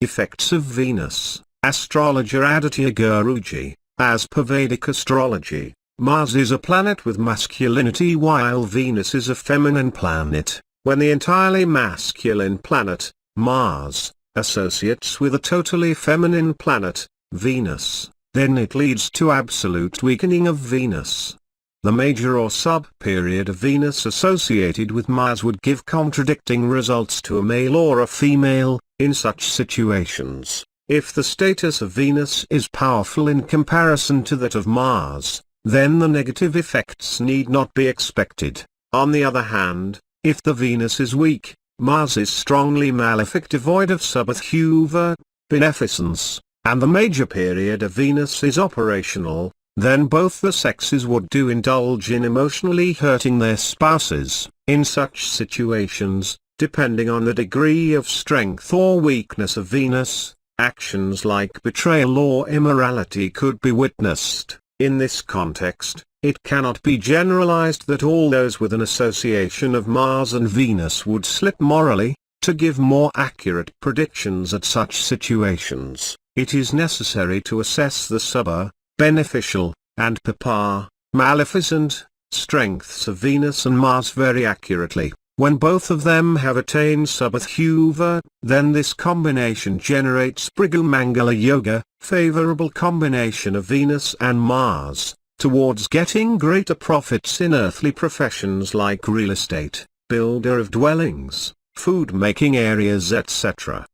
Effects of Venus, astrologer Aditya Guruji. As per Vedic astrology, Mars is a planet with masculinity while Venus is a feminine planet. When the entirely masculine planet, Mars, associates with a totally feminine planet, Venus, then it leads to absolute weakening of Venus. The major or sub-period of Venus associated with Mars would give contradicting results to a male or a female. In such situations, if the status of Venus is powerful in comparison to that of Mars, then the negative effects need not be expected. On the other hand, if the Venus is weak, Mars is strongly malefic, devoid of subhuva, beneficence, and the major period of Venus is operational, then both the sexes would indulge in emotionally hurting their spouses. In such situations, depending on the degree of strength or weakness of Venus, actions like betrayal or immorality could be witnessed. In this context, it cannot be generalized that all those with an association of Mars and Venus would slip morally. To give more accurate predictions at such situations, it is necessary to assess the subha, beneficial, and papa, maleficent, strengths of Venus and Mars very accurately. When both of them have attained subhuva, then this combination generates Mangala Yoga, favorable combination of Venus and Mars, towards getting greater profits in earthly professions like real estate, builder of dwellings, food-making areas, etc.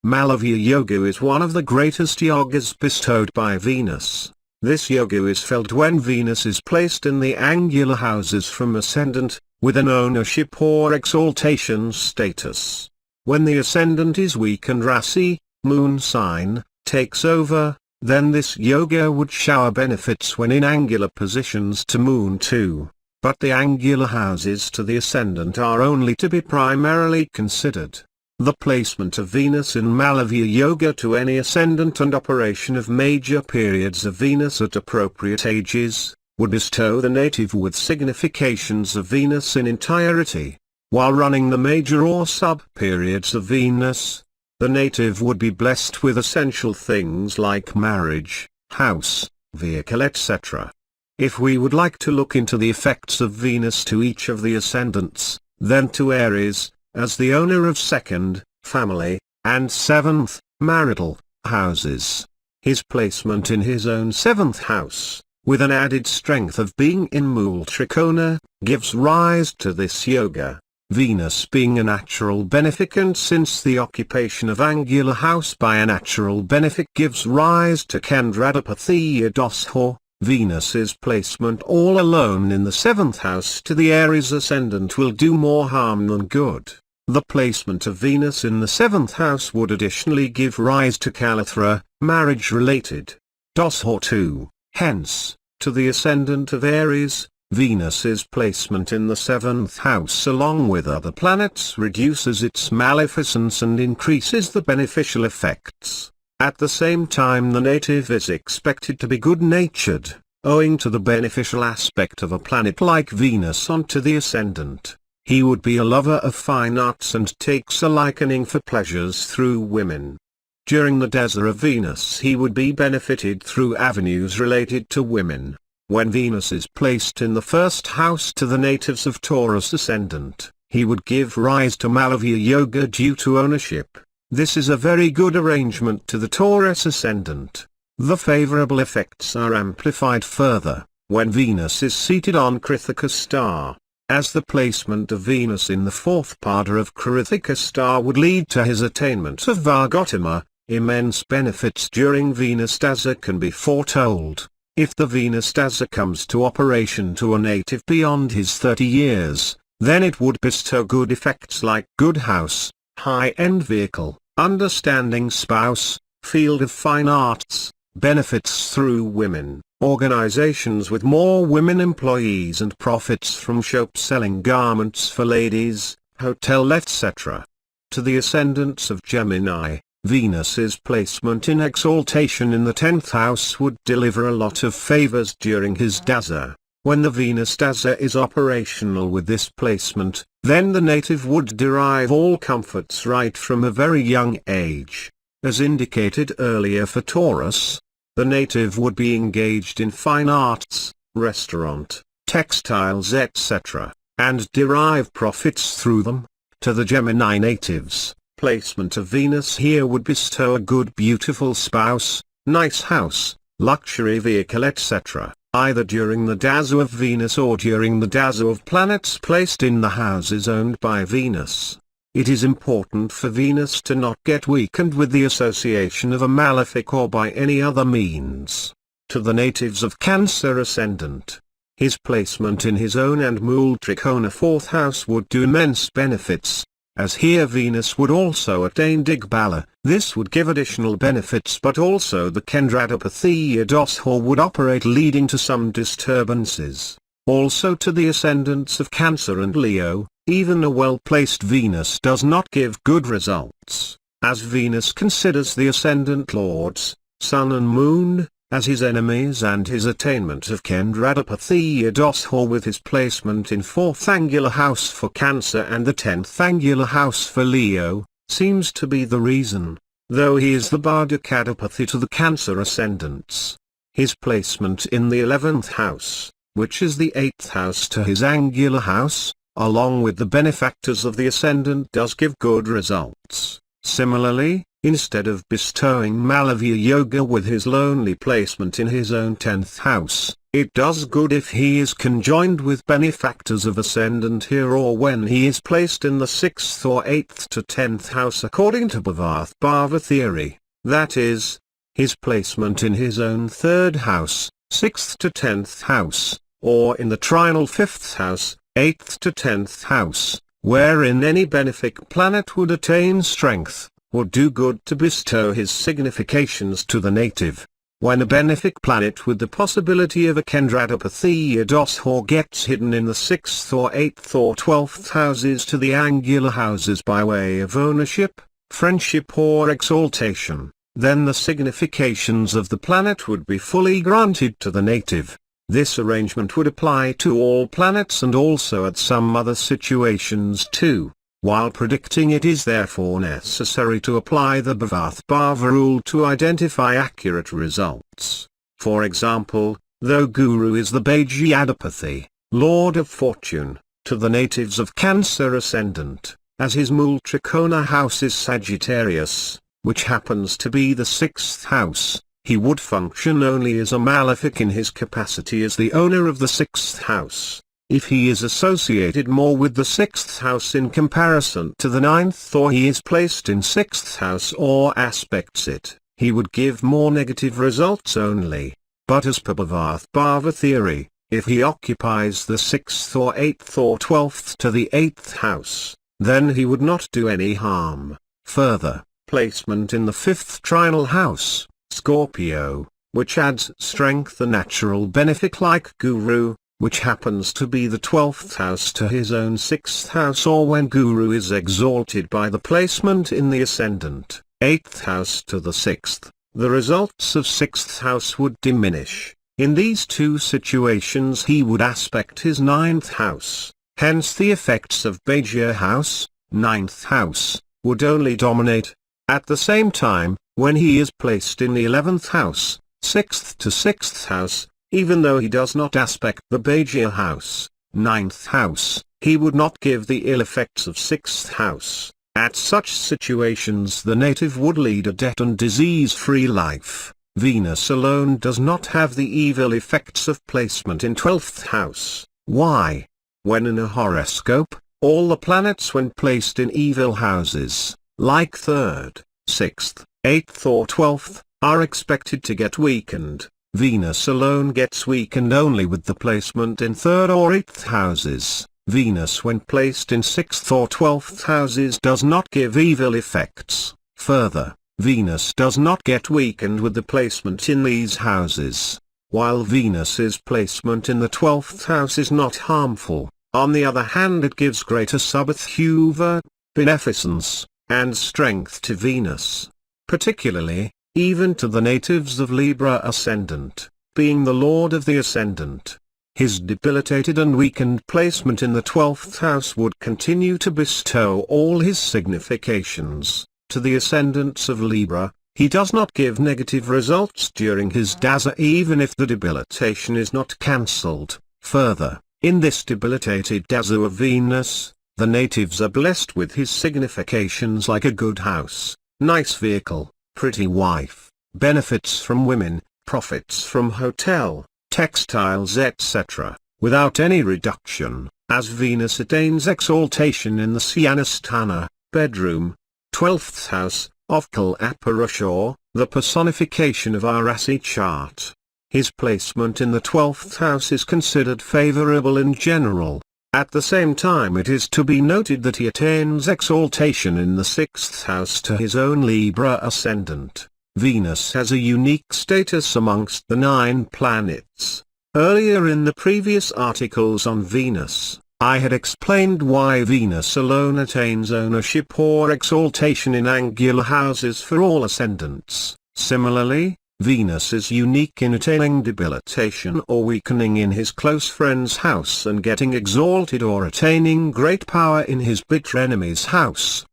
Malavya Yoga is one of the greatest yogas bestowed by Venus. This yoga is felt when Venus is placed in the angular houses from ascendant, with an ownership or exaltation status. When the ascendant is weak and Rasi, moon sign, takes over, then this yoga would shower benefits when in angular positions to moon too. But the angular houses to the ascendant are only to be primarily considered. The placement of Venus in Malavya Yoga to any ascendant and operation of major periods of Venus at appropriate ages, would bestow the native with significations of Venus in entirety. While running the major or sub-periods of Venus, the native would be blessed with essential things like marriage, house, vehicle, etc. If we would like to look into the effects of Venus to each of the ascendants, then to Aries, as the owner of second, family, and seventh, marital, houses. His placement in his own seventh house, with an added strength of being in Mool Trikona, gives rise to this yoga. Venus being a natural beneficent, since the occupation of angular house by a natural benefic gives rise to Kendradapathiya Dosho. Venus's placement all alone in the seventh house to the Aries ascendant will do more harm than good. The placement of Venus in the seventh house would additionally give rise to Kalathra, marriage-related Dosho too. Hence, to the ascendant of Aries, Venus's placement in the seventh house along with other planets reduces its maleficence and increases the beneficial effects. At the same time, the native is expected to be good-natured, owing to the beneficial aspect of a planet like Venus onto the ascendant. He would be a lover of fine arts and takes a likening for pleasures through women. During the Desa of Venus he would be benefited through avenues related to women. When Venus is placed in the first house to the natives of Taurus ascendant, he would give rise to Malavya Yoga due to ownership. This is a very good arrangement to the Taurus ascendant. The favorable effects are amplified further, when Venus is seated on Krithika star, as the placement of Venus in the fourth pada of Krithika star would lead to his attainment of Vargotama. Immense benefits during Venus Dasa can be foretold. If the Venus Dasa comes to operation to a native beyond his 30 years, then it would bestow good effects like good house, high-end vehicle, understanding spouse, field of fine arts, benefits through women, organizations with more women employees and profits from shop selling garments for ladies, hotel etc. To the ascendants of Gemini, Venus's placement in exaltation in the 10th house would deliver a lot of favors during his Dasa. When the Venus Dasa is operational with this placement, then the native would derive all comforts right from a very young age. As indicated earlier for Taurus, the native would be engaged in fine arts, restaurant, textiles etc., and derive profits through them. To the Gemini natives, placement of Venus here would bestow a good beautiful spouse, nice house, luxury vehicle etc., either during the dazzle of Venus or during the dazzle of planets placed in the houses owned by Venus. It is important for Venus to not get weakened with the association of a malefic or by any other means. To the natives of Cancer ascendant, his placement in his own and Mul Trikona 4th house would do immense benefits, as here Venus would also attain Digbala. This would give additional benefits, but also the Kendradapathiya Doshor would operate, leading to some disturbances. Also to the ascendants of Cancer and Leo, even a well-placed Venus does not give good results, as Venus considers the ascendant lords, Sun and Moon, as his enemies, and his attainment of Kendradapathiya Doshor with his placement in 4th angular house for Cancer and the 10th angular house for Leo, seems to be the reason, though he is the Bardakadapathi to the Cancer ascendants. His placement in the 11th house, which is the 8th house to his angular house, along with the benefactors of the ascendant, does give good results. Similarly, instead of bestowing Malavya Yoga with his lonely placement in his own 10th house, it does good if he is conjoined with benefactors of ascendant here, or when he is placed in the 6th or 8th to 10th house according to Bhavath Bhava theory, that is, his placement in his own 3rd house, 6th to 10th house, or in the trinal 5th house, 8th to 10th house, wherein any benefic planet would attain strength, would do good to bestow his significations to the native. When a benefic planet with the possibility of a Kendradapathiya Doshor gets hidden in the 6th or 8th or 12th houses to the angular houses by way of ownership, friendship or exaltation, then the significations of the planet would be fully granted to the native. This arrangement would apply to all planets and also at some other situations too. While predicting, it is therefore necessary to apply the Bhavath Bhava rule to identify accurate results. For example, though Guru is the Bhagyadapathi, Lord of Fortune, to the natives of Cancer ascendant, as his Mul Trikona house is Sagittarius, which happens to be the 6th house, he would function only as a malefic in his capacity as the owner of the 6th house. If he is associated more with the 6th house in comparison to the 9th, or he is placed in 6th house or aspects it, he would give more negative results only. But as per Bhavath Bhava theory, if he occupies the 6th or 8th or 12th to the 8th house, then he would not do any harm. Further, placement in the 5th trinal house, Scorpio, which adds strength, a natural benefic like Guru, which happens to be the 12th house to his own 6th house, or when Guru is exalted by the placement in the ascendant, 8th house to the 6th, the results of 6th house would diminish. In these two situations he would aspect his 9th house, hence the effects of Bhagya house, 9th house, would only dominate. At the same time, when he is placed in the 11th house, 6th to 6th house, even though he does not aspect the Bhagya house, 9th house, he would not give the ill effects of 6th house. At such situations the native would lead a debt and disease-free life. Venus alone does not have the evil effects of placement in 12th house. Why? When in a horoscope, all the planets when placed in evil houses, like 3rd, 6th, 8th or 12th, are expected to get weakened. Venus alone gets weakened only with the placement in 3rd or 8th houses. Venus when placed in 6th or 12th houses does not give evil effects. Further, Venus does not get weakened with the placement in these houses. While Venus's placement in the 12th house is not harmful, on the other hand it gives greater subthuva, beneficence, and strength to Venus. Particularly, even to the natives of Libra ascendant, being the lord of the ascendant. His debilitated and weakened placement in the 12th house would continue to bestow all his significations. to the ascendants of Libra, he does not give negative results during his Dasa even if the debilitation is not cancelled. Further, in this debilitated Dasa of Venus, the natives are blessed with his significations like a good house, nice vehicle, pretty wife, benefits from women, profits from hotel, textiles etc., without any reduction, as Venus attains exaltation in the Syanastana, bedroom, 12th house, of Kalapurusha, the personification of our Rasi chart. His placement in the 12th house is considered favorable in general. At the same time it is to be noted that he attains exaltation in the 6th house to his own Libra ascendant. Venus has a unique status amongst the 9 planets. Earlier in the previous articles on Venus, I had explained why Venus alone attains ownership or exaltation in angular houses for all ascendants. Similarly, Venus is unique in attaining debilitation or weakening in his close friend's house and getting exalted or attaining great power in his bitter enemy's house.